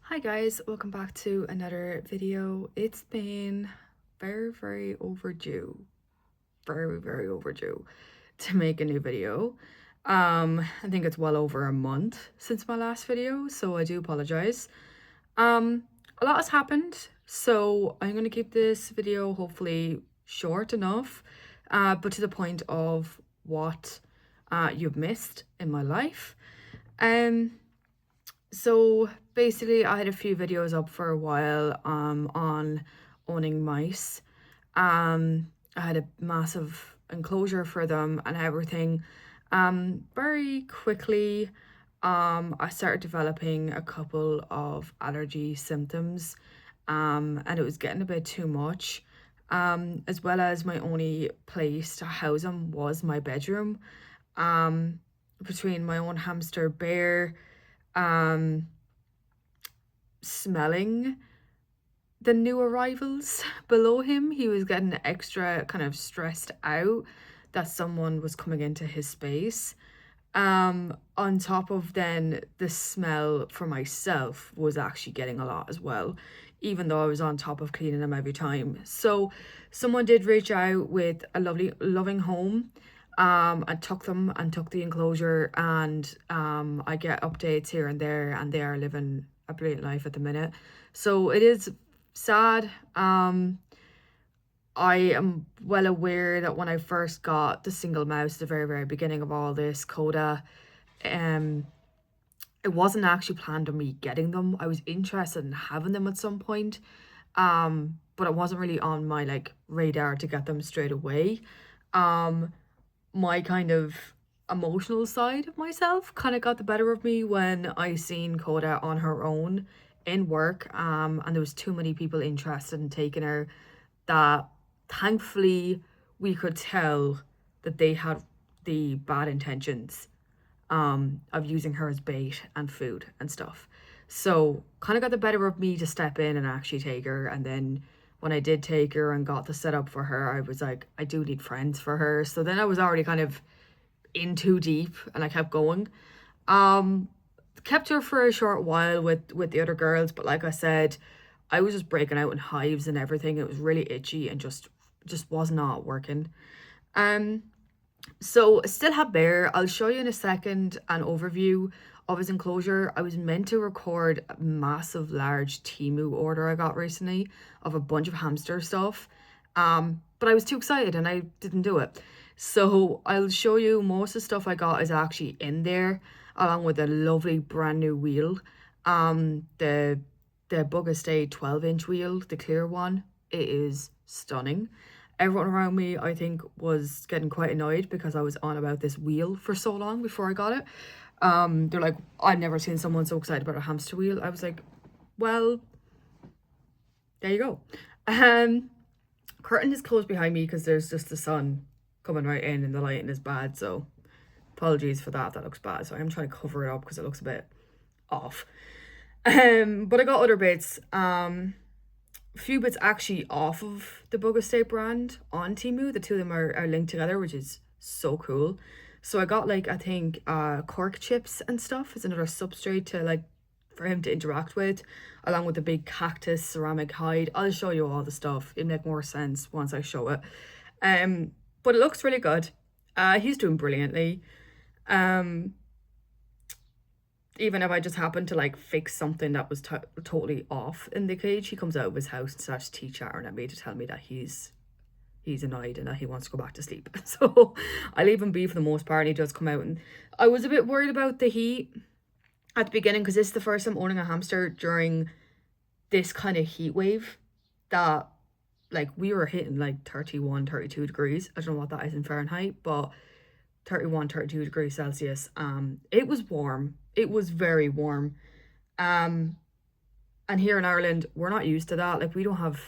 Hi guys, welcome back to another video. It's been very overdue, very overdue to make a new video. I think it's well over a month since my last video, so I do apologize. A lot has happened, so I'm gonna keep this video hopefully short enough, but to the point of what you've missed in my life. Um, so basically I had a few videos up for a while on owning mice. I had a massive enclosure for them and everything. Very quickly I started developing a couple of allergy symptoms, and it was getting a bit too much. As well as my only place to house them was my bedroom. Um Between my own hamster Bear smelling the new arrivals below him, he was getting extra kind of stressed out that someone was coming into his space. On top of then the smell for myself was actually getting a lot as well, even though I was on top of cleaning them every time. So someone did reach out with a lovely loving home. I took them and took the enclosure, and I get updates here and there, and they are living a brilliant life at the minute. So it is sad. I am well aware that when I first got the single mouse at the very beginning of all this, Coda, um, it wasn't actually planned on me getting them. I was interested in having them at some point, but it wasn't really on my like radar to get them straight away. Um, my kind of emotional side of myself kind of got the better of me when I seen Coda on her own in work, and there was too many people interested in taking her, that thankfully we could tell that they had the bad intentions of using her as bait and food and stuff. So kind of got the better of me to step in and actually take her. And then when I did take her and got the setup for her, I was like, I do need friends for her. So then I was already kind of in too deep, and I kept going. Um, Kept her for a short while with the other girls, but like I said, I was just breaking out in hives and everything. It was really itchy and just was not working. Um, so I still have Bear. I'll show you in a second an overview of his enclosure. I was meant to record a massive large Temu order I got recently of a bunch of hamster stuff. But I was too excited and I didn't do it. So I'll show you most of the stuff I got is actually in there, along with a lovely brand new wheel. The Bug Estate 12-inch wheel, the clear one. It is stunning. Everyone around me, I think, was getting quite annoyed because I was on about this wheel for so long before I got it. They're like, I've never seen someone so excited about a hamster wheel. I was like, well, there you go. Curtain is closed behind me because there's just the sun coming right in and the lighting is bad. So apologies for that. That looks bad. So I'm trying to cover it up because it looks a bit off. But I got other bits. A few bits actually off of the Bug Estate brand on Temu. The two of them are linked together, which is so cool. So I got like, I think cork chips and stuff as another substrate to like for him to interact with, along with the big cactus ceramic hide. I'll show you all the stuff. It'll make more sense once I show it. But it looks really good. He's doing brilliantly. Even if I just happen to like fix something that was totally off in the cage, he comes out of his house and starts chattering at me to tell me that he's annoyed and that he wants to go back to sleep. So I leave him be for the most part, and he does come out. And I was a bit worried about the heat at the beginning because this is the first time owning a hamster during this kind of heat wave that like we were hitting like 31, 32 degrees. I don't know what that is in Fahrenheit, but 31, 32 degrees Celsius. It was warm. It was very warm. And here in Ireland, we're not used to that. Like, we don't have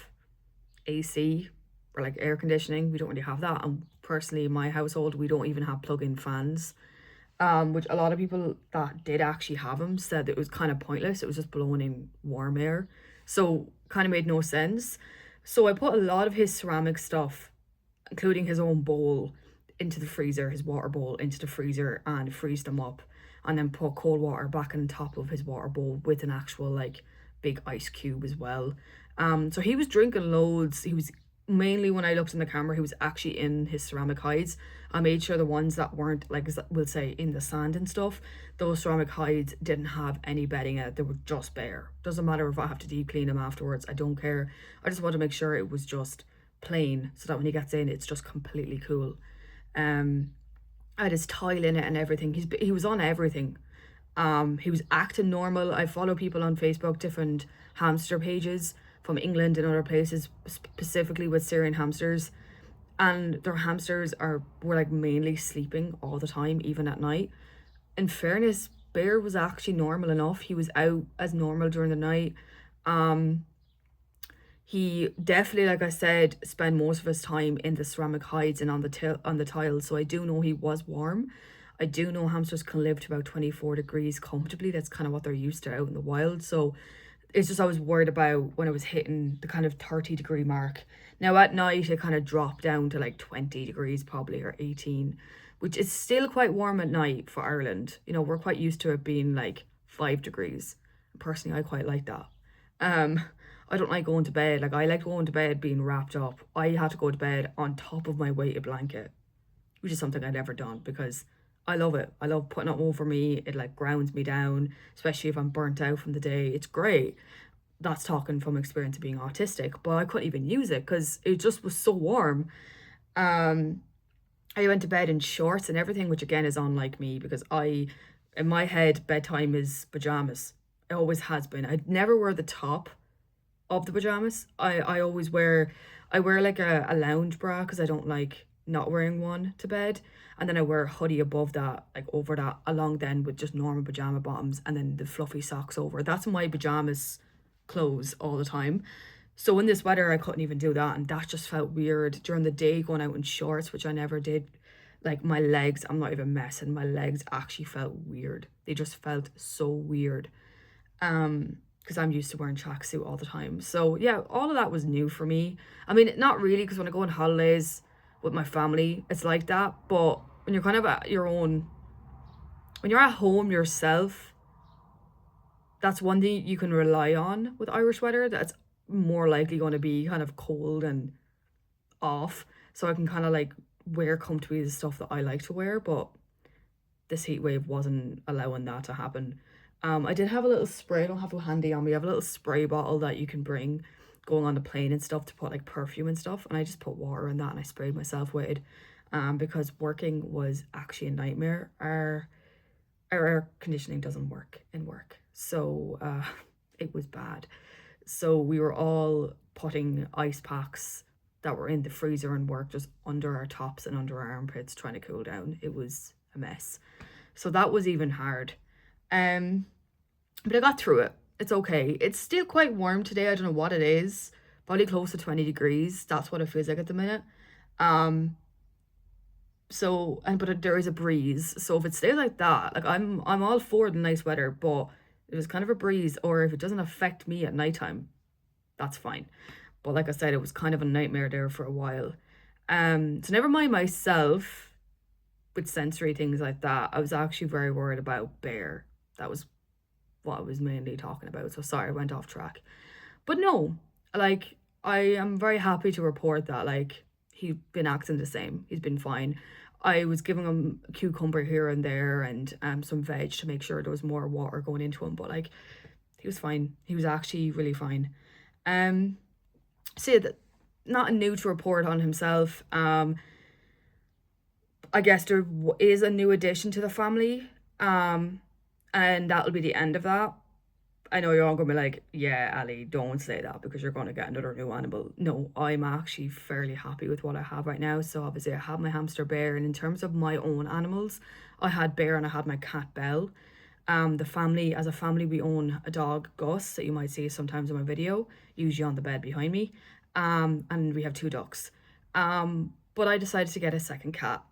AC or like air conditioning. We don't really have that. And personally, in my household, we don't even have plug-in fans. Which a lot of people that did actually have them said it was kind of pointless. It was just blowing in warm air. So kind of made no sense. So I put a lot of his ceramic stuff, including his own bowl, into the freezer, his water bowl into the freezer, and freeze them up, and then put cold water back on top of his water bowl with an actual like big ice cube as well. So he was drinking loads. He was mainly, when I looked in the camera, he was actually in his ceramic hides. I made sure the ones that weren't, like, we'll say, in the sand and stuff, those ceramic hides didn't have any bedding in it. They were just bare. Doesn't matter if I have to deep clean them afterwards. I don't care. I just want to make sure it was just plain, so that when he gets in, it's just completely cool. I had his tile in it and everything. He was on everything. He was acting normal. I follow people on Facebook, different hamster pages from England and other places, specifically with Syrian hamsters, and their hamsters were like mainly sleeping all the time, even at night. In fairness, Bear was actually normal enough. He was out as normal during the night. He definitely, like I said, spent most of his time in the ceramic hides and on the tiles. So I do know he was warm. I do know hamsters can live to about 24 degrees comfortably. That's kind of what they're used to out in the wild. So it's just, I was worried about when it was hitting the kind of 30-degree mark. Now at night it kind of dropped down to like 20 degrees probably, or 18, which is still quite warm at night for Ireland. You know, we're quite used to it being like 5 degrees. Personally, I quite like that. I don't like going to bed. Like, I like going to bed being wrapped up. I had to go to bed on top of my weighted blanket, which is something I'd never done because I love it. I love putting it over me. It like grounds me down, especially if I'm burnt out from the day. It's great. That's talking from experience of being autistic, but I couldn't even use it because it just was so warm. Um, I went to bed in shorts and everything, which again is unlike me because in my head, bedtime is pajamas. It always has been. I never wear the top of the pajamas. I wear like a lounge bra because I don't like not wearing one to bed. And then I wear a hoodie above that, like over that, along then with just normal pajama bottoms and then the fluffy socks over. That's my pajamas clothes all the time. So in this weather, I couldn't even do that. And that just felt weird during the day, going out in shorts, which I never did. Like my legs, I'm not even messing. My legs actually felt weird. They just felt so weird. Because I'm used to wearing tracksuit all the time. So yeah, all of that was new for me. I mean, not really, because when I go on holidays with my family, it's like that. But when you're kind of at your own, when you're at home yourself, that's one thing you can rely on with Irish weather. That's more likely going to be kind of cold and off. So I can kind of like wear comfortably the stuff that I like to wear. But this heat wave wasn't allowing that to happen. I did have a little spray. I don't have it handy on me. I have a little spray bottle that you can bring going on the plane and stuff to put like perfume and stuff. And I just put water in that and I sprayed myself with it. Because working was actually a nightmare. Our air conditioning doesn't work in work. So it was bad. So we were all putting ice packs that were in the freezer in work just under our tops and under our armpits trying to cool down. It was a mess. So that was even hard. But I got through it. It's okay. It's still quite warm today. I don't know what it is. Probably close to 20 degrees. That's what it feels like at the minute. But there is a breeze. So if it stays like that, like I'm all for the nice weather, but if it's kind of a breeze, or if it doesn't affect me at nighttime, that's fine. But like I said, it was kind of a nightmare there for a while. So never mind myself with sensory things like that. I was actually very worried about Bear. That was what I was mainly talking about. So sorry, I went off track. But no, like, I am very happy to report that, like, he's been acting the same. He's been fine. I was giving him a cucumber here and there and some veg to make sure there was more water going into him. But like, he was fine. He was actually really fine. So yeah, not new to report on himself. I guess there is a new addition to the family. And that'll be the end of that. I know you're all going to be like, yeah, Ali, don't say that because you're going to get another new animal. No, I'm actually fairly happy with what I have right now. So obviously I have my hamster Bear, and in terms of my own animals, I had Bear and I had my cat Belle. As a family, we own a dog, Gus, that you might see sometimes in my video, usually on the bed behind me. And we have 2 ducks. But I decided to get a second cat.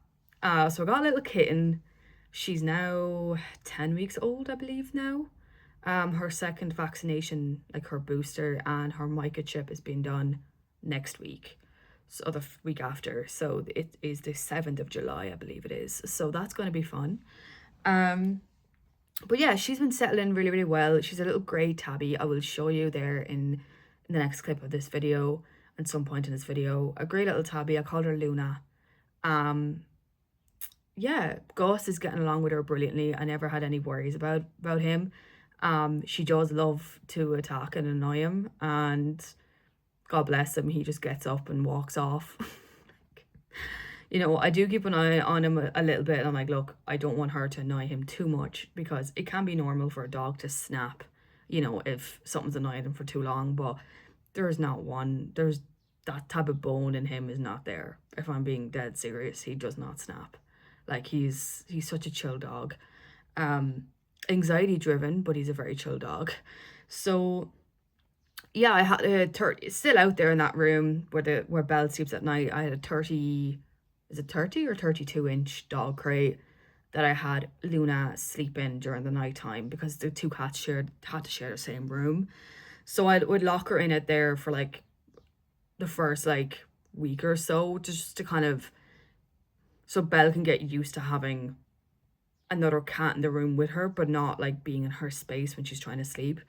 So I got a little kitten. She's now 10 weeks old, I believe now. Her second vaccination, like her booster and her microchip, is being done next week. So the week after. So it is the 7th of July, I believe it is. So that's going to be fun. But yeah, she's been settling really, really well. She's a little grey tabby. I will show you there in the next clip of this video, at some point in this video. A grey little tabby. I called her Luna. Um, yeah, Gus is getting along with her brilliantly. I never had any worries about him. She does love to attack and annoy him, and God bless him, he just gets up and walks off. You know, I do keep an eye on him a little bit, and I'm like, look, I don't want her to annoy him too much, because it can be normal for a dog to snap, you know, if something's annoying them for too long. But there's that type of bone in him is not there. If I'm being dead serious, he does not snap. Like, he's such a chill dog. Anxiety driven, but he's a very chill dog. So yeah, I had a 30, still out there in that room where Belle sleeps at night. I had a 30, is it 30 or 32-inch dog crate that I had Luna sleep in during the night time, because the two cats had to share the same room. So I would lock her in it there for like the first like week or so, just to kind of, so Belle can get used to having another cat in the room with her, but not like being in her space when she's trying to sleep.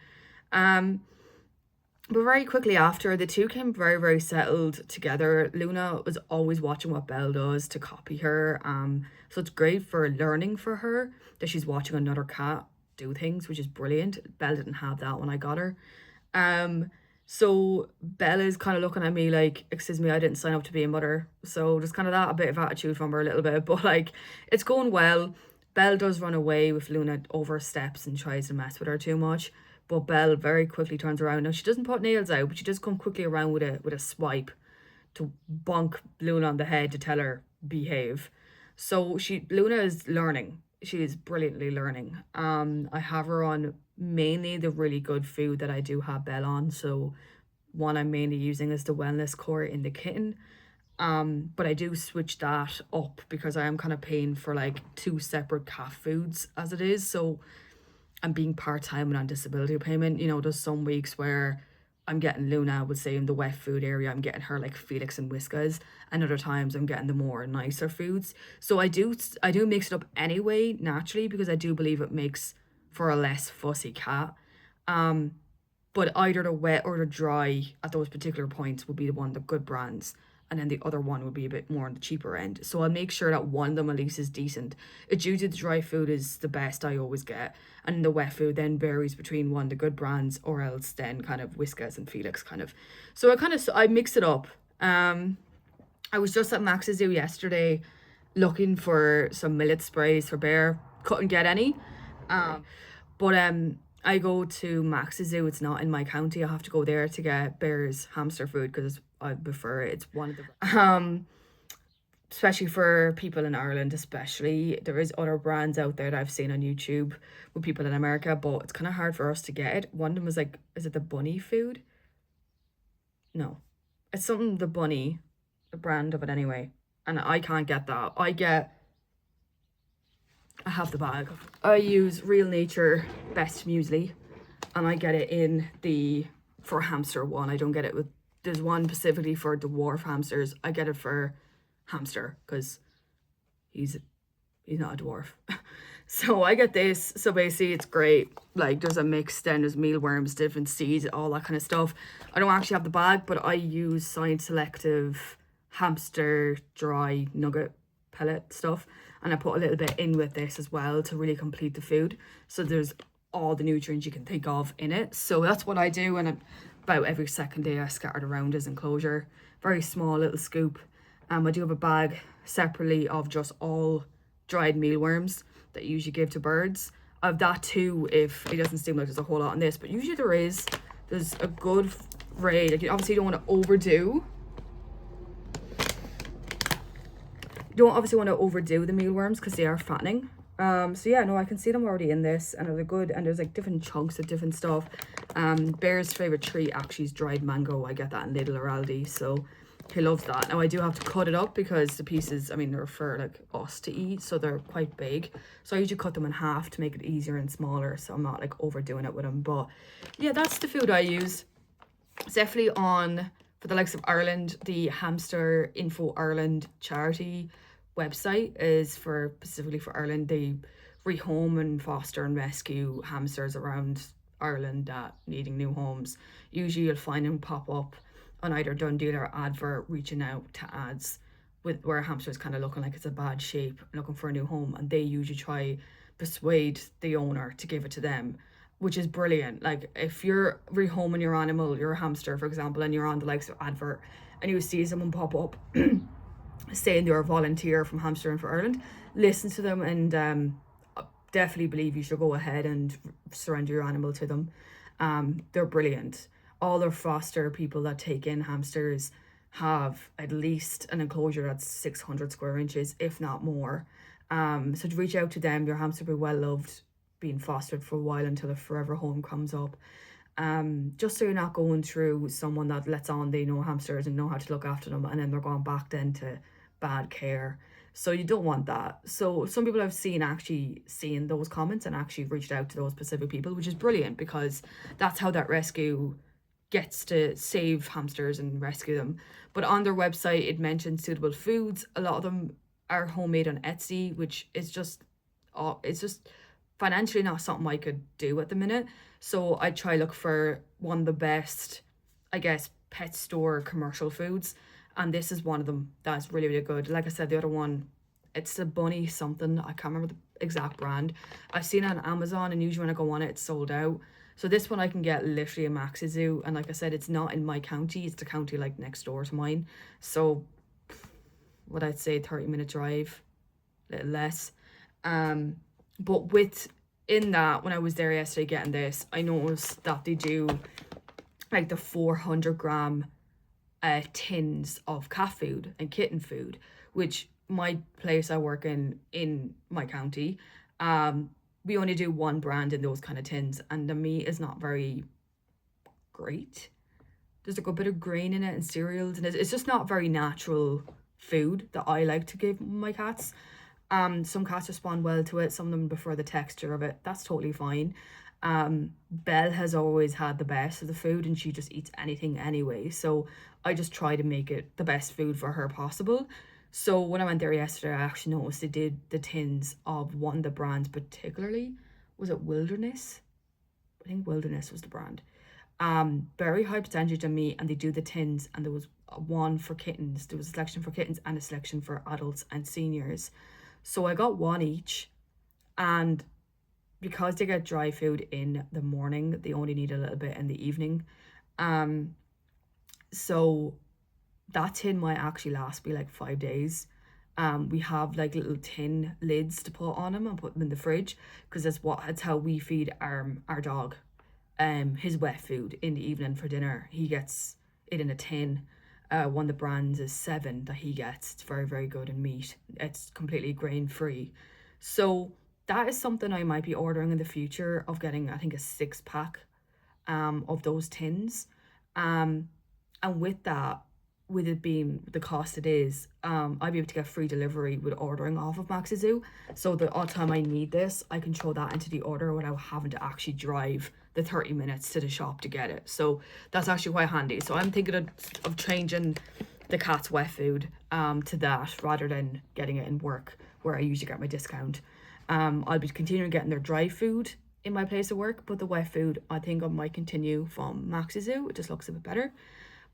But very quickly after, the two came very, very settled together. Luna was always watching what Belle does to copy her. So it's great for learning for her that she's watching another cat do things, which is brilliant. Belle didn't have that when I got her. So Belle is kind of looking at me like, excuse me, I didn't sign up to be a mother. So there's kind of that, a bit of attitude from her a little bit, but like, it's going well. Belle does run away if Luna oversteps and tries to mess with her too much. But Belle very quickly turns around. Now, she doesn't put nails out, but she does come quickly around with a swipe to bonk Luna on the head to tell her behave. So Luna is learning. She is brilliantly learning. I have her on mainly the really good food that I do have Belle on. So one I'm mainly using is the wellness core in the kitten. But I do switch that up because I am kind of paying for like 2 separate cat foods as it is. So I'm being part-time and on disability payment. You know, there's some weeks where I'm getting Luna, I would say, in the wet food area, I'm getting her like Felix and Whiskas, and other times I'm getting the more nicer foods. So I do mix it up anyway, naturally, because I do believe it makes for a less fussy cat. But either the wet or the dry at those particular points would be the good brands, and then the other one would be a bit more on the cheaper end. So I'll make sure that one of them at least is decent. It's usually the dry food is the best I always get, and the wet food then varies between one of the good brands or else then kind of Whiskas and Felix kind of. So I mix it up. I was just at Max's Zoo yesterday looking for some millet sprays for Bear. Couldn't get any. But I go to Max's Zoo. It's not in my county. I have to go there to get Bear's hamster food because I prefer it. It's one of the especially for people in Ireland, especially. There is other brands out there that I've seen on YouTube with people in America, but it's kind of hard for us to get it. One of them was like, is it the bunny food? No. It's something, the bunny, the brand of it anyway. And I can't get that. I have the bag. I use Real Nature Best Muesli, and I get it in the for hamster one. I don't get it with, there's one specifically for dwarf hamsters. I get it for hamster because he's not a dwarf. So I get this. So basically it's great. Like, there's a mix, then there's mealworms, different seeds, all that kind of stuff. I don't actually have the bag, but I use Science Selective hamster dry nugget pellet stuff, and I put a little bit in with this as well to really complete the food. So there's all the nutrients you can think of in it. So that's what I do, and about every second day I scattered around his enclosure. Very small little scoop. I do have a bag separately of just all dried mealworms that you usually give to birds. I have that too if it doesn't seem like there's a whole lot in this, but usually there's a good array. Like, you obviously don't want to overdo. You don't obviously want to overdo the mealworms because they are fattening. So yeah, no, I can see them already in this, and they're good, and there's like different chunks of different stuff. Bear's favorite treat actually is dried mango. I get that in Lidl or Aldi, so he loves that. Now I do have to cut it up because the pieces, I mean, they're for like us to eat, so they're quite big. So I usually cut them in half to make it easier and smaller, so I'm not like overdoing it with them. But yeah, that's the food I use. It's definitely on, for the likes of Ireland, the Hamster Info Ireland charity website is for specifically for Ireland. They rehome and foster and rescue hamsters around Ireland that needing new homes, usually you'll find them pop up on either Dundee or Advert reaching out to ads with where a hamster is kind of looking like it's a bad shape, looking for a new home, and they usually try persuade the owner to give it to them, which is brilliant. Like if you're rehoming your animal, your hamster, for example, and you're on the likes of Advert and you see someone pop up saying they're a volunteer from Hamster and for Ireland, listen to them and definitely believe you should go ahead and surrender your animal to them. They're brilliant. All their foster people that take in hamsters have at least an enclosure that's 600 square inches, if not more. So to reach out to them, your hamster will be well loved, being fostered for a while until a forever home comes up. Just so you're not going through someone that lets on they know hamsters and know how to look after them, and then they're going back then to bad care. So you don't want that. So some people I've seen actually seen those comments and actually reached out to those specific people, which is brilliant because that's how that rescue gets to save hamsters and rescue them. But on their website, it mentions suitable foods. A lot of them are homemade on Etsy, which is just, it's just financially not something I could do at the minute. So I try look for one of the best, I guess, pet store commercial foods. And this is one of them that's really, really good. Like I said, the other one, it's a bunny something. I can't remember the exact brand. I've seen it on Amazon, and usually when I go on it, it's sold out. So this one I can get literally a Maxi Zoo. And like I said, it's not in my county. It's the county like next door to mine. So what I'd say 30-minute drive, a little less. But in that, when I was there yesterday getting this, I noticed that they do like the 400-gram tins of cat food and kitten food, which my place I work in my county, we only do one brand in those kind of tins, and the meat is not very great. There's like a bit of grain in it and cereals, and it's just not very natural food that I like to give my cats. Some cats respond well to it, some of them prefer the texture of it. That's totally fine. Belle has always had the best of the food, and she just eats anything anyway, so I just try to make it the best food for her possible. So when I went there yesterday, I actually noticed they did the tins of one of the brands particularly. Was it Wilderness? I think Wilderness was the brand. Very high percentage of meat, and they do the tins, and there was one for kittens. There was a selection for kittens and a selection for adults and seniors. So I got one each, and because they get dry food in the morning, they only need a little bit in the evening. So that tin might actually last me like 5 days. We have like little tin lids to put on them and put them in the fridge, because that's how we feed our dog his wet food in the evening for dinner. He gets it in a tin. One of the brands is 7 that he gets. It's very, very good in meat. It's completely grain free. So that is something I might be ordering in the future, of getting, I think, a 6-pack of those tins. And with that, with it being the cost it is, I'll be able to get free delivery with ordering off of Maxi Zoo. So the odd time I need this, I can throw that into the order without having to actually drive the 30 minutes to the shop to get it. So that's actually quite handy. So I'm thinking of changing the cat's wet food to that, rather than getting it in work where I usually get my discount. I'll be continuing getting their dry food in my place of work, but the wet food I think I might continue from Maxi Zoo. It just looks a bit better.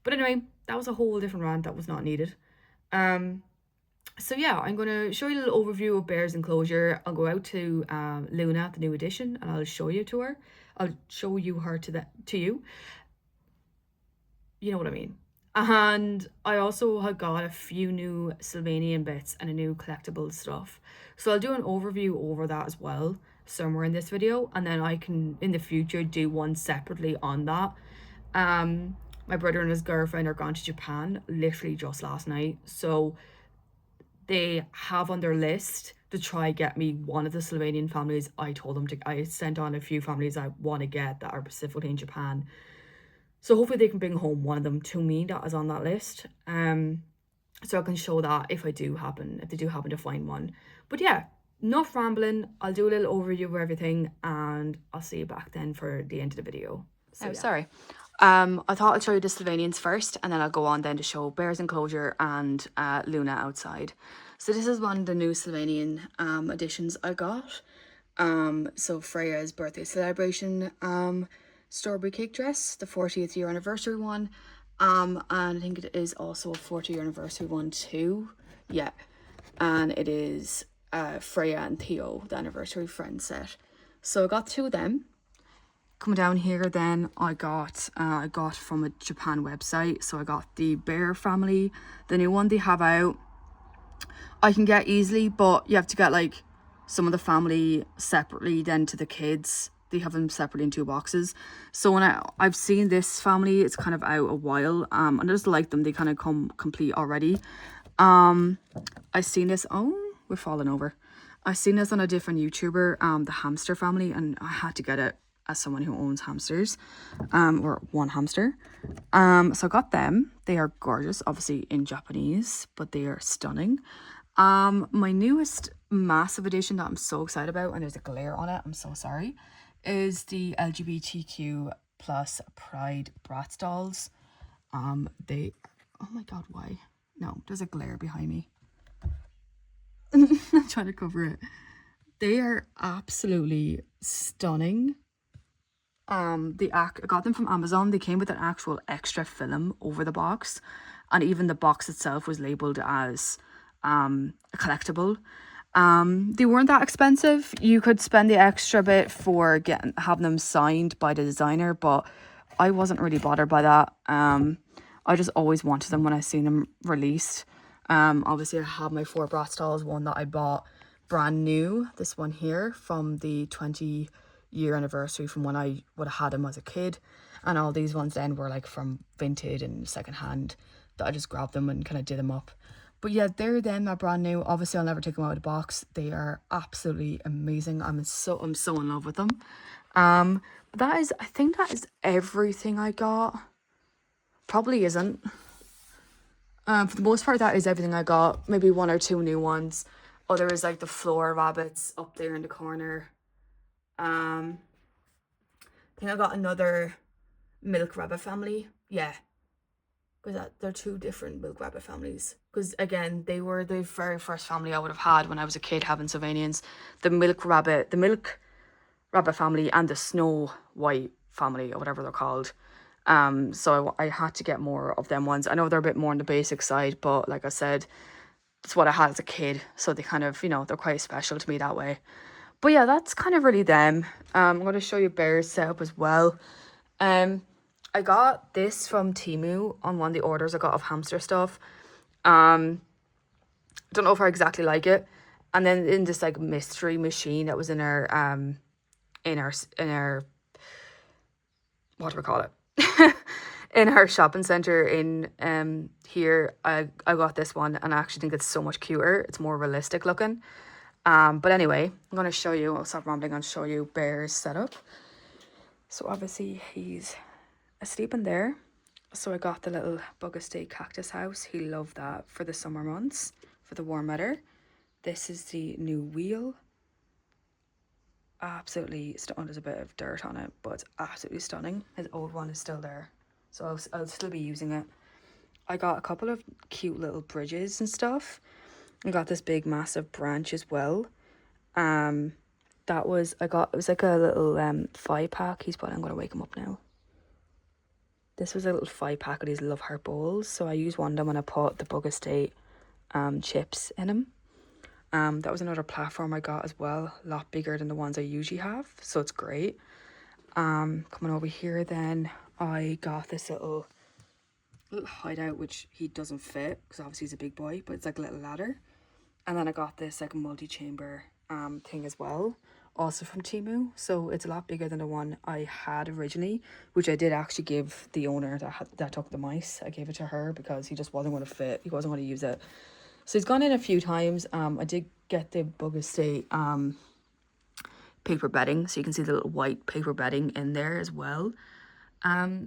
But anyway, that was a whole different rant that was not needed. So yeah, I'm going to show you a little overview of Bear's enclosure. I'll go out to Luna, the new edition, and I'll show you to her. I'll show you her to you. You know what I mean. And I also have got a few new Sylvanian bits and a new collectible stuff. So I'll do an overview over that as well somewhere in this video, and then I can in the future do one separately on that. My brother and his girlfriend are gone to Japan literally just last night, so they have on their list to try get me one of the Slovenian families. I sent on a few families I want to get that are specifically in Japan, so hopefully they can bring home one of them to me that is on that list, so I can show that if they do happen to find one. But yeah, enough rambling. I'll do a little overview of everything, and I'll see you back then for the end of the video. So, yeah. Sorry. I thought I'd show you the Slovenians first, and then I'll go on then to show Bear's enclosure and Luna outside. So this is one of the new Slovenian additions I got. So Freya's birthday celebration strawberry cake dress, the 40th year anniversary one. And I think it is also a 40th year anniversary one too. Yeah. And it is Freya and Theo, the anniversary friend set. So I got 2 of them. Coming down here then, I got from a Japan website. So I got the Bear family, the new one they have out. I can get easily, but you have to get like some of the family separately then to the kids. They have them separately in 2 boxes. So when I've seen this family, it's kind of out a while. And I just like them. They kind of come complete already. I seen this. Oh, we're falling over. I seen this on a different YouTuber, the hamster family, and I had to get it as someone who owns hamsters, or one hamster. So I got them. They are gorgeous, obviously in Japanese, but they are stunning. My newest massive addition that I'm so excited about, and there's a glare on it, I'm so sorry, is the LGBTQ plus Pride Bratz dolls. They, oh my god, why? No, there's a glare behind me. I'm trying to cover it. They are absolutely stunning. I got them from Amazon. They came with an actual extra film over the box, and even the box itself was labeled as a collectible. They weren't that expensive. You could spend the extra bit for having them signed by the designer, but I wasn't really bothered by that. I just always wanted them when I seen them released. Obviously I have my 4 Bratz dolls, one that I bought brand new, this one here from the 20-year anniversary from when I would have had them as a kid, and all these ones then were like from vintage and secondhand that I just grabbed them and kind of did them up. But yeah, they're then are brand new. Obviously I'll never take them out of the box. They are absolutely amazing. I'm so in love with them. But I think that is everything I got. Probably isn't. For the most part, that is everything I got. Maybe 1 or 2 new ones. Oh, there is like the floor rabbits up there in the corner. I think I got another milk rabbit family. Yeah, because they're 2 different milk rabbit families. Because again, they were the very first family I would have had when I was a kid having Sylvanians. The milk rabbit family, and the Snow White family, or whatever they're called. So I had to get more of them ones. I know they're a bit more on the basic side, but like I said, it's what I had as a kid. So they kind of, they're quite special to me that way. But yeah, that's kind of really them. I'm going to show you Bear's setup as well. I got this from Temu on one of the orders I got of hamster stuff. Don't know if I exactly like it. And then in this like mystery machine that was in our what do we call it? In our shopping centre in here, I got this one, and I actually think it's so much cuter. It's more realistic looking. But anyway, I'm going to show you, I'll stop rambling and show you Bear's setup. So obviously he's asleep in there. So I got the little Bug Estate cactus house. He loved that for the summer months, for the warm weather. This is the new wheel. Absolutely stunning. There's a bit of dirt on it, but it's absolutely stunning. His old one is still there, so I'll still be using it. I got a couple of cute little bridges and stuff. I got this big massive branch as well. It was like a little 5-pack. I'm gonna wake him up now. This was a little 5-pack of these Love Heart bowls. So I used one of them when I put the Bug Estate chips in them. That was another platform I got as well, a lot bigger than the ones I usually have, so it's great. Coming over here then, I got this little hideout, which he doesn't fit because obviously he's a big boy, but it's like a little ladder. And then I got this like multi-chamber thing as well, also from Temu. So it's a lot bigger than the one I had originally, which I did actually give the owner that took the mice. I gave it to her because he just wasn't going to fit. He wasn't going to use it. So he's gone in a few times. I did get the Bug Estate paper bedding, so you can see the little white paper bedding in there as well.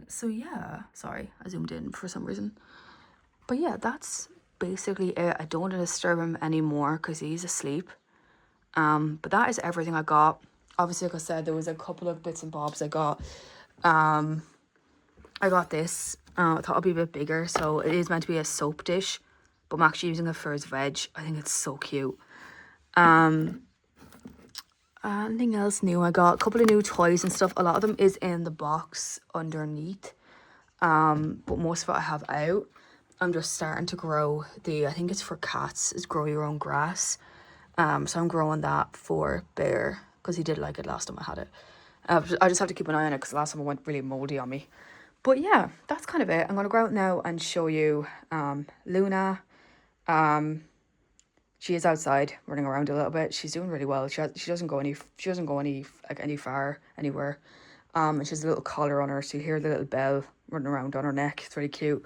So yeah, sorry, I zoomed in for some reason. But yeah, that's basically it. I don't want to disturb him anymore because he's asleep. But that is everything I got. Obviously, like I said, there was a couple of bits and bobs I got. I got this. I thought it'd be a bit bigger, so it is meant to be a soap dish, but I'm actually using it for his veg. I think it's so cute. Anything else new? I got a couple of new toys and stuff. A lot of them is in the box underneath. But most of it I have out. I'm just starting to grow I think it's for cats, is grow your own grass. So I'm growing that for Bear because he did like it last time I had it. I just have to keep an eye on it because last time it went really moldy on me. But yeah, that's kind of it. I'm gonna go out now and show you Luna. She is outside running around a little bit. She's doing really well. She doesn't go any far anywhere. And she has a little collar on her, so you hear the little bell running around on her neck. It's really cute.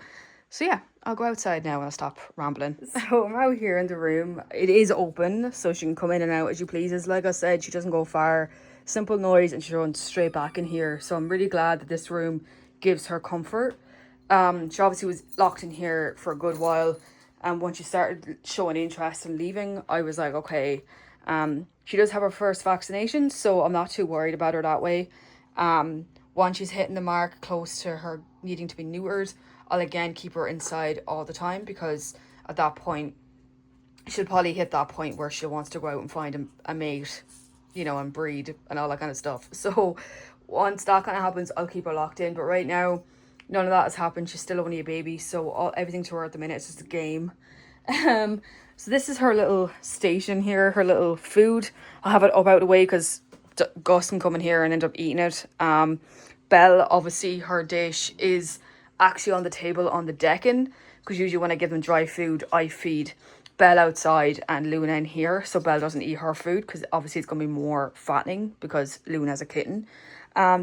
So yeah, I'll go outside now and I'll stop rambling. So I'm out here in the room. It is open, so she can come in and out as she pleases. Like I said, she doesn't go far. Simple noise and she runs straight back in here. So I'm really glad that this room gives her comfort. She obviously was locked in here for a good while. And once she started showing interest in leaving, I was like, okay. She does have her first vaccination, so I'm not too worried about her that way. Once she's hitting the mark close to her needing to be neutered, I'll again keep her inside all the time because at that point, she'll probably hit that point where she wants to go out and find a mate, you know, and breed and all that kind of stuff. So once that kind of happens, I'll keep her locked in. But right now, none of that has happened. She's still only a baby, so everything to her at the minute is just a game. So this is her little station here, her little food. I'll have it up out of the way because Gus can come in here and end up eating it. Belle, obviously, her dish is actually on the table on the decking because usually when I give them dry food, I feed Belle outside and Luna in here, so Belle doesn't eat her food because obviously it's going to be more fattening because Luna's a kitten.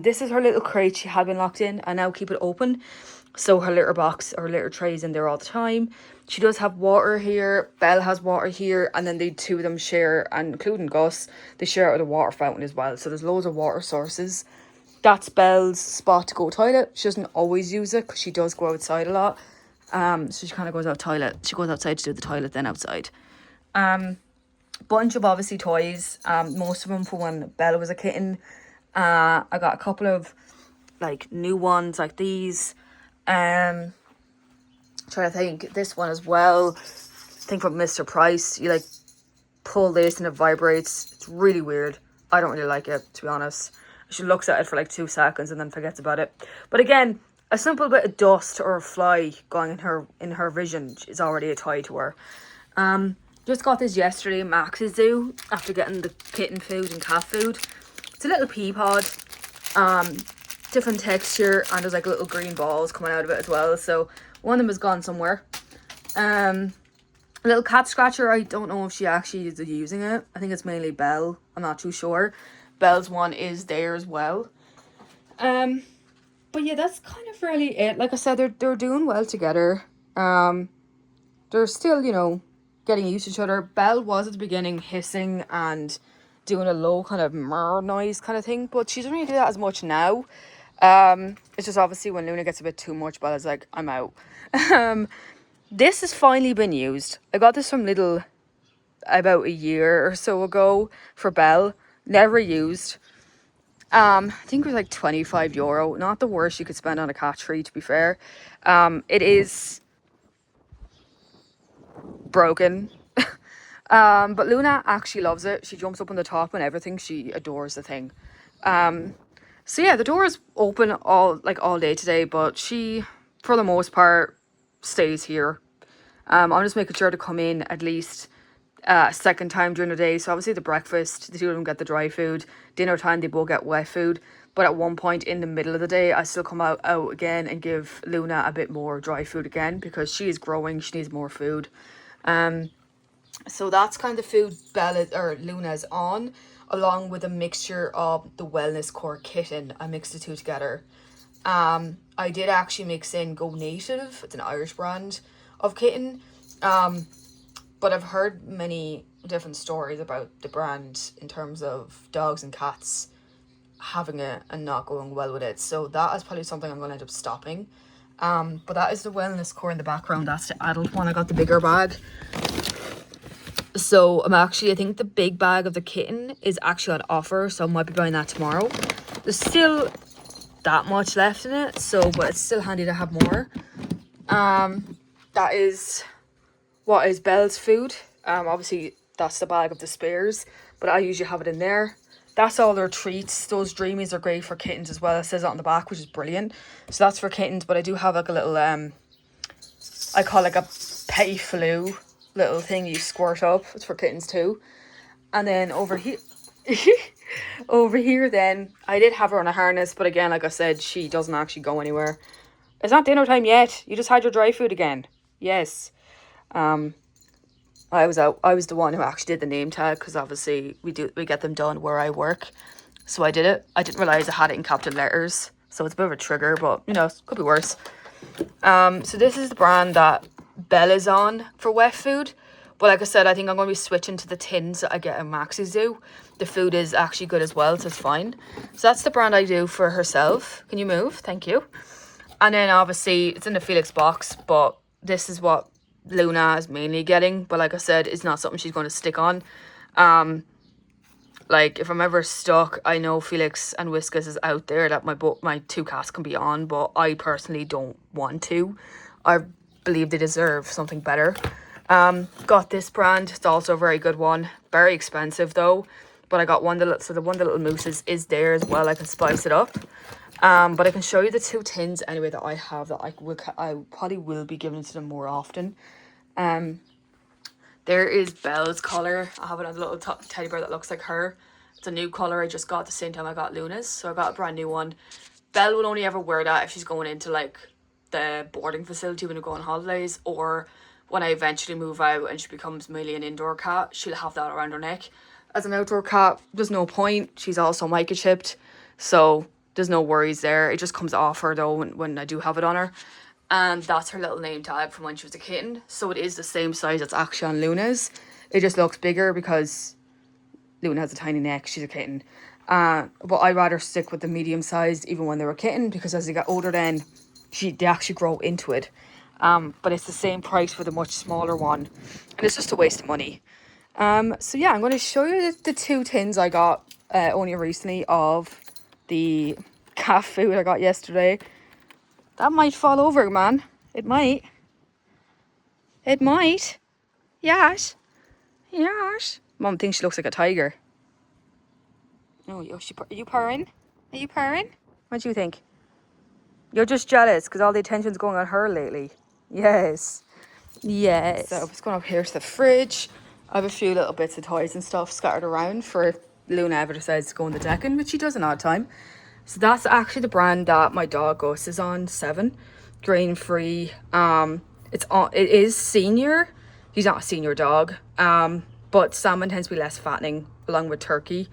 This is her little crate. She had been locked in. I now keep it open, so her litter box or litter trays in there all the time. She does have water here. Belle has water here, and then the two of them share, and including Gus, they share out of the water fountain as well. So there's loads of water sources. That's Belle's spot to go toilet. She doesn't always use it because she does go outside a lot. So she kind of goes out toilet. She goes outside to do the toilet, then outside. Bunch of obviously toys. Most of them for when Bella was a kitten. I got a couple of like new ones like these. Trying to think, this one as well. I think from Mr. Price. You like pull this and it vibrates. It's really weird. I don't really like it, to be honest. She looks at it for like 2 seconds and then forgets about it. But again, a simple bit of dust or a fly going in her vision is already a tie to her. Just got this yesterday at Max's Zoo after getting the kitten food and cat food. It's a little pea pod, different texture, and there's like little green balls coming out of it as well. So one of them has gone somewhere. A little cat scratcher. I don't know if she actually is using it. I think it's mainly Belle. I'm not too sure. Belle's one is there as well. But yeah, that's kind of really it. Like I said, they're doing well together. They're still, you know, getting used to each other. Belle was at the beginning hissing and doing a low kind of murr noise kind of thing, but she doesn't really do that as much now. It's just obviously when Luna gets a bit too much, Bella's like, I'm out. This has finally been used. I got this from Lidl about a year or so ago for Belle. Never used. I think it was like €25. Not the worst you could spend on a cat treat, to be fair. It is broken. But Luna actually loves it. She jumps up on the top and everything. She adores the thing. So yeah, the door is open all day today, but she, for the most part, stays here. I'm just making sure to come in at least second time during the day. So obviously the breakfast, the two of them get the dry food. Dinner time, they both get wet food. But at one point in the middle of the day, I still come out again and give Luna a bit more dry food again because she is growing. She needs more food. So that's kind of food Luna's on, along with a mixture of the Wellness Core kitten. I mixed the two together. I did actually mix in Go Native. It's an Irish brand of kitten. But I've heard many different stories about the brand in terms of dogs and cats having it and not going well with it. So that is probably something I'm going to end up stopping. But that is the Wellness Core in the background. That's the adult one. I got the bigger bag. So I think the big bag of the kitten is actually on offer. So I might be buying that tomorrow. There's still that much left in it. But it's still handy to have more. That is what is Belle's food. Obviously that's the bag of the spares, but I usually have it in there. That's all their treats. Those Dreamies are great for kittens as well. It says it on the back, which is brilliant. So that's for kittens, but I do have like a little, I call it like a petty flu little thing you squirt up. It's for kittens too. And then over here, over here then, I did have her on a harness, but again, like I said, she doesn't actually go anywhere. It's not dinner time yet. You just had your dry food again. Yes. I was out. I was the one who actually did the name tag because obviously we get them done where I work. So I did it. I didn't realize I had it in capital letters, so it's a bit of a trigger, but you know, it could be worse. So this is the brand that Bella's on for wet food. But like I said, I think I'm going to be switching to the tins that I get at Maxi Zoo. The food is actually good as well, so it's fine. So that's the brand I do for herself. Can you move? Thank you. And then obviously it's in the Felix box, but this is what Luna is mainly getting. But like I said, it's not something she's going to stick on. Like if I'm ever stuck, I know Felix and Whiskas is out there that my two cats can be on, but I personally don't want to. I believe they deserve something better. Got this brand. It's also a very good one. Very expensive though. But I got one of the little mooses is there as well. I can spice it up. But I can show you the two tins anyway that I have that I probably will be giving to them more often. There is Belle's collar. I have another little teddy bear that looks like her. It's a new collar I just got at the same time I got Luna's. So I got a brand new one. Belle will only ever wear that if she's going into like the boarding facility when we go on holidays, or when I eventually move out and she becomes mainly an indoor cat, she'll have that around her neck. As an outdoor cat, there's no point. She's also microchipped, so there's no worries there. It just comes off her though when I do have it on her. And that's her little name tag from when she was a kitten. So it is the same size that's actually on Luna's. It just looks bigger because Luna has a tiny neck. She's a kitten. But I'd rather stick with the medium sized even when they were a kitten, because as they get older then they actually grow into it. But it's the same price for the much smaller one. And it's just a waste of money. So yeah, I'm going to show you the two tins I got only recently of the cat food I got yesterday. That might fall over, man. It might. It might. Yes. Yes. Mom thinks she looks like a tiger. Oh, are you purring? Are you purring? What do you think? You're just jealous because all the attention's going on her lately. Yes. Yes. So it's going up here to the fridge. I have a few little bits of toys and stuff scattered around for Luna ever decides to go on the decking, which she does an odd time. So that's actually the brand that my dog Gus is on, 7, grain free. It is senior. He's not a senior dog. But salmon tends to be less fattening along with turkey.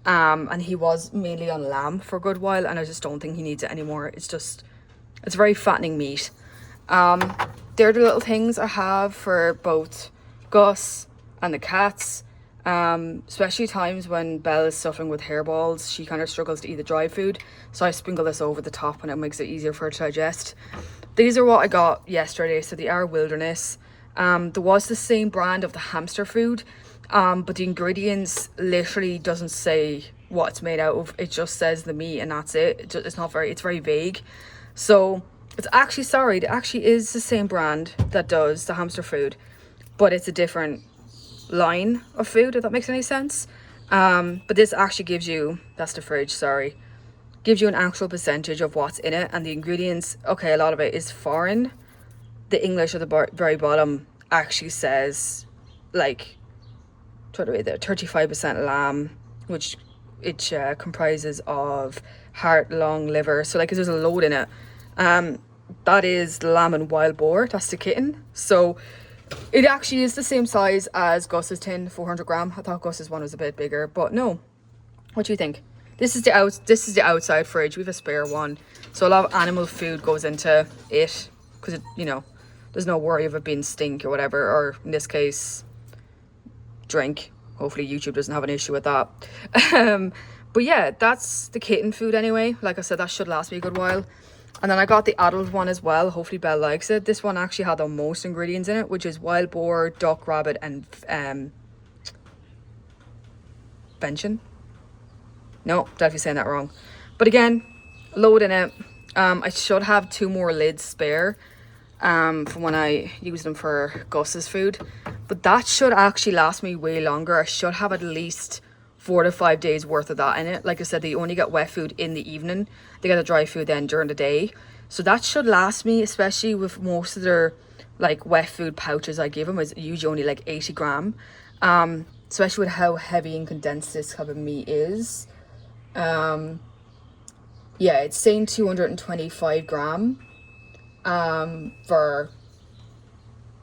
And he was mainly on lamb for a good while, and I just don't think he needs it anymore. It's very fattening meat. They're the little things I have for both Gus and the cats. Especially times when Belle is suffering with hairballs, she kind of struggles to eat the dry food, so I sprinkle this over the top and it makes it easier for her to digest. These are what I got yesterday, so they are Wilderness. There was the same brand of the hamster food, but the ingredients literally doesn't say what it's made out of. It just says the meat and that's it. It's very vague. So it actually is the same brand that does the hamster food, but it's a different line of food, if that makes any sense. But this actually gives you, that's the fridge, sorry, gives you an actual percentage of what's in it and the ingredients. Okay, a lot of it is foreign. The English at the very bottom actually says like 35% lamb, which it comprises of heart, lung, liver, so like there's a load in it. That is lamb and wild boar. That's the kitten. So it actually is the same size as Gus's tin, 400 gram. I thought Gus's one was a bit bigger, but no. What do you think? This is the outside fridge. We have a spare one, so a lot of animal food goes into it because there's no worry of it being stink or whatever, or in this case, drink. Hopefully YouTube doesn't have an issue with that. But yeah, that's the kitten food anyway. Like I said, that should last me a good while. And then I got the adult one as well. Hopefully Belle likes it. This one actually had the most ingredients in it, which is wild boar, duck, rabbit, and venison. No, definitely saying that wrong. But again, load in it. I should have 2 more lids spare from when I use them for Gus's food. But that should actually last me way longer. I should have at least 4 to 5 days worth of that in it. Like I said, they only get wet food in the evening. They get the dry food then during the day. So that should last me, especially with most of their like wet food pouches I give them is usually only like 80 gram. Especially with how heavy and condensed this type of meat is. Yeah, it's saying 225 gram for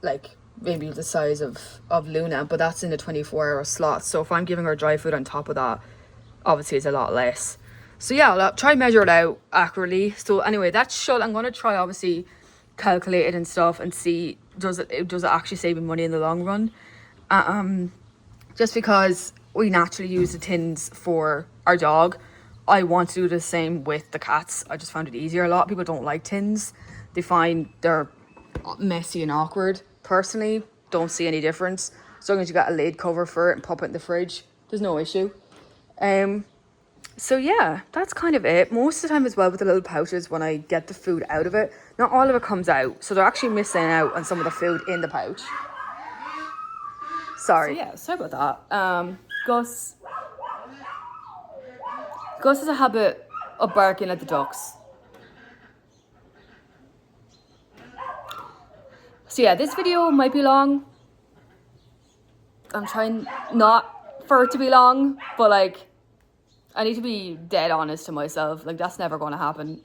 like maybe the size of Luna, but that's in the 24-hour slot. So if I'm giving her dry food on top of that, obviously it's a lot less. So yeah, I'll try measure it out accurately. So anyway, that should, I'm going to try obviously calculate it and stuff and see does it actually save me money in the long run. Just because we naturally use the tins for our dog, I want to do the same with the cats. I just found it easier. A lot of people don't like tins. They find they're messy and awkward. Personally, don't see any difference. As long as you got a lid cover for it and pop it in the fridge, there's no issue. So yeah, that's kind of it. Most of the time as well with the little pouches, when I get the food out of it, not all of it comes out. So they're actually missing out on some of the food in the pouch. Sorry. So yeah, sorry about that. Gus has a habit of barking at the ducks. So yeah, this video might be long. I'm trying not for it to be long, but like, I need to be dead honest to myself. Like, that's never going to happen.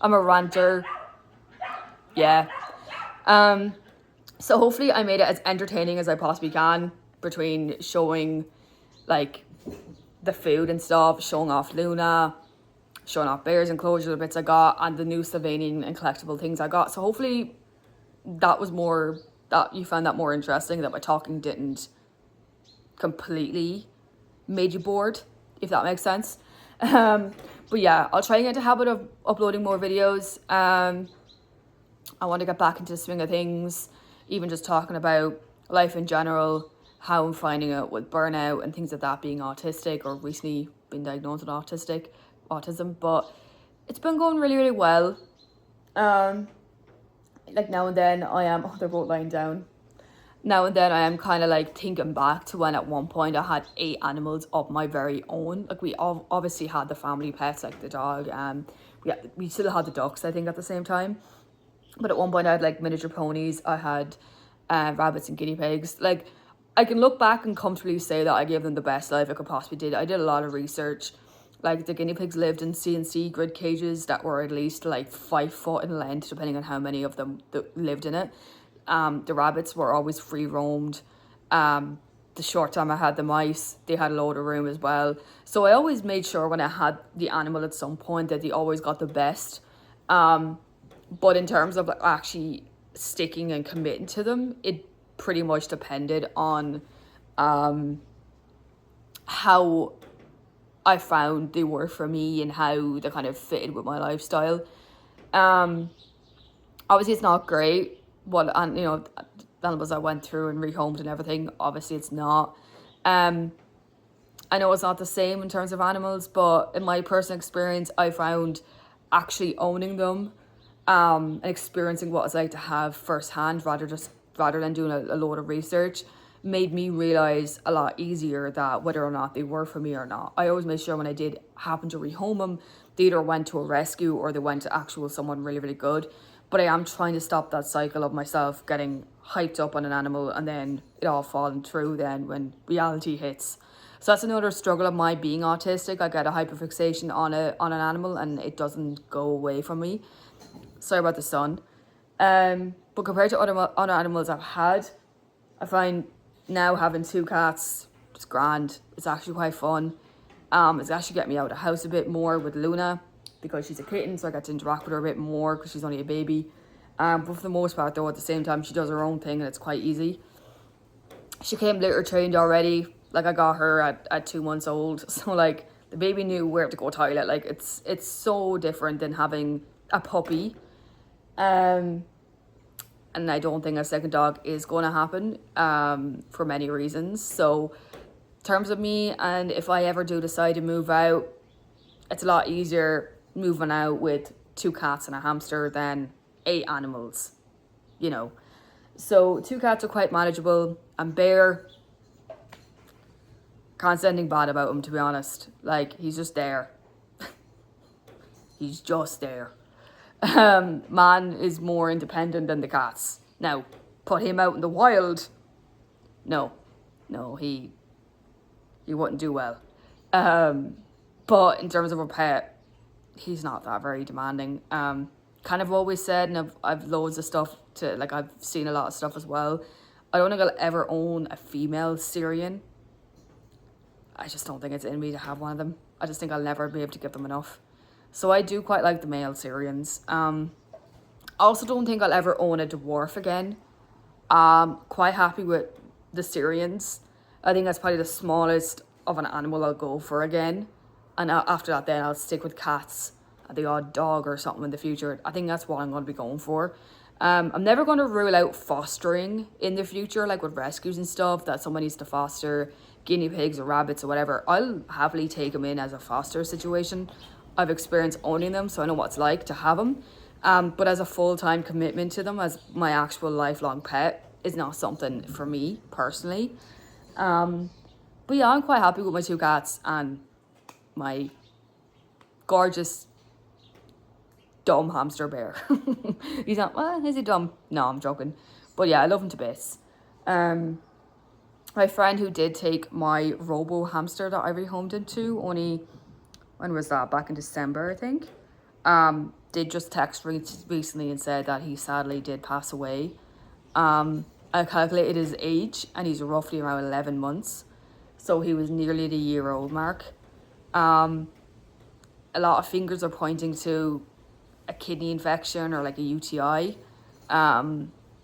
I'm a ranter. Yeah. So hopefully I made it as entertaining as I possibly can between showing like the food and stuff, showing off Luna, showing off bears and closure, the bits I got, and the new Slovenian and collectible things I got. So hopefully that you found that more interesting, that my talking didn't completely made you bored, if that makes sense. But yeah, I'll try and get into the habit of uploading more videos. I want to get back into the swing of things, even just talking about life in general, how I'm finding it with burnout and things like that, being autistic or recently been diagnosed with autism. But it's been going really, really well. Like now and then they're both lying down. Now and then I am kind of like thinking back to when at one point I had 8 animals of my very own. Like we obviously had the family pets, like the dog, we still had the ducks, I think, at the same time. But at one point I had like miniature ponies, I had rabbits and guinea pigs. Like I can look back and comfortably say that I gave them the best life I could possibly do. I did a lot of research. Like the guinea pigs lived in CNC grid cages that were at least like 5 foot in length, depending on how many of them that lived in it. The rabbits were always free roamed. The short time I had the mice, they had a load of room as well. So I always made sure when I had the animal at some point that they always got the best. But in terms of actually sticking and committing to them, it pretty much depended on how I found they were for me and how they kind of fitted with my lifestyle. Obviously it's not great, the animals I went through and rehomed and everything, obviously it's not. I know it's not the same in terms of animals, but in my personal experience, I found actually owning them and experiencing what it's like to have firsthand rather than doing a load of research made me realize a lot easier that whether or not they were for me or not. I always made sure when I did happen to rehome them, they either went to a rescue or they went to someone really, really good. But I am trying to stop that cycle of myself getting hyped up on an animal and then it all falling through then when reality hits. So that's another struggle of my being autistic. I get a hyperfixation on an animal and it doesn't go away from me. Sorry about the sun. But compared to other animals I've had, I find now having 2 cats is grand. It's actually quite fun. It's actually getting me out of the house a bit more with Luna because she's a kitten, so I get to interact with her a bit more because she's only a baby. But for the most part though, at the same time, she does her own thing and it's quite easy. She came litter trained already. Like I got her at 2 months old. So like the baby knew where to go toilet. Like it's so different than having a puppy. And I don't think a second dog is going to happen for many reasons. So in terms of me, and if I ever do decide to move out, it's a lot easier moving out with 2 cats and a hamster than 8 animals, So 2 cats are quite manageable, and Bear, Can't say anything bad about him, to be honest. Like, he's just there. He's just there. Man is more independent than the cats. Now, put him out in the wild. No, he wouldn't do well. But in terms of a pet, he's not that very demanding. Kind of always said, and I've loads of stuff to, like, I've seen a lot of stuff as well. I don't think I'll ever own a female Syrian. I just don't think it's in me to have one of them. I just think I'll never be able to give them enough. So I do quite like the male Syrians. I also don't think I'll ever own a dwarf again. Quite happy with the Syrians. I think that's probably the smallest of an animal I'll go for again. And after that, then I'll stick with cats and the odd dog or something in the future. I think that's what I'm going to be going for. I'm never going to rule out fostering in the future, like with rescues and stuff, that someone needs to foster guinea pigs or rabbits or whatever. I'll happily take them in as a foster situation. I've experienced owning them, so I know what it's like to have them. But as a full-time commitment to them as my actual lifelong pet is not something for me personally. But yeah, I'm quite happy with my 2 cats and my gorgeous dumb hamster bear. He's not, well, is he dumb? No, I'm joking. But yeah, I love him to bits. My friend who did take my robo hamster that I rehomed him to, only, when was that? Back in December, I think. Did just text recently and said that he sadly did pass away. I calculated his age and he's roughly around 11 months. So he was nearly the year-old mark. A lot of fingers are pointing to a kidney infection or like a UTI.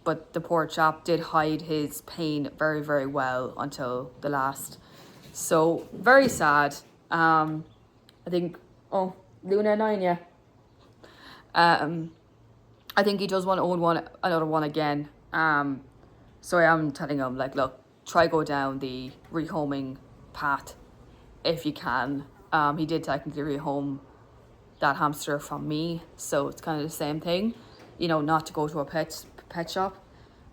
But the poor chap did hide his pain very, very well until the last. So, very sad. I think, oh, Luna 9, yeah. I think he does want to own another one again. So I am telling him, like, look, try go down the rehoming path if you can. He did technically rehome that hamster from me, so it's kind of the same thing, you know, not to go to a pet shop.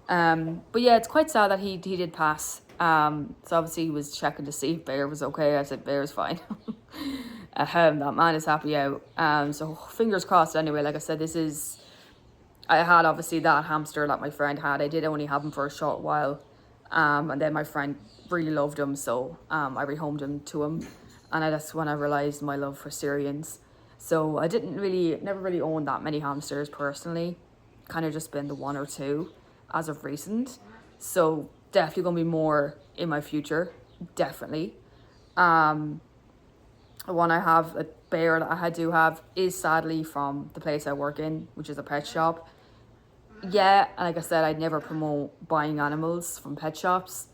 But yeah, it's quite sad that he did pass. So obviously he was checking to see if Bear was okay. I said Bear's fine. That man is happy out. So fingers crossed anyway. Like I said, I had obviously that hamster that my friend had. I did only have him for a short while. And then my friend really loved him, so I rehomed him to him. And that's when I realised my love for Syrians. So I never really owned that many hamsters personally. Kind of just been the 1 or 2 as of recent. So definitely going to be more in my future. Definitely. The one I have, a bear that I do have, is sadly from the place I work in, which is a pet shop. Yeah, and like I said, I'd never promote buying animals from pet shops.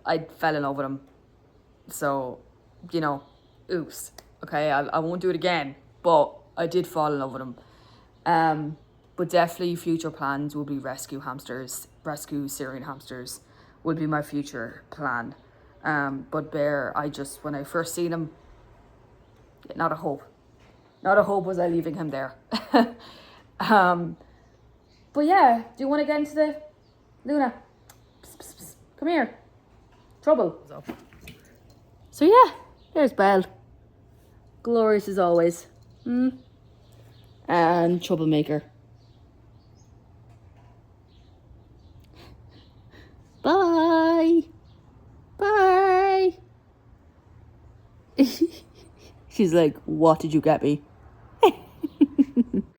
I fell in love with them. So, you know, oops. Okay, I won't do it again, but I did fall in love with them. But definitely future plans will be rescue Syrian hamsters would be my future plan. But Bear, when I first seen him, not a hope was I leaving him there. But yeah, do you want to get into the Luna? Psst, psst, psst. Come here. Trouble. So yeah, there's Belle. Glorious as always. And troublemaker. Bye. Bye. She's like, what did you get me?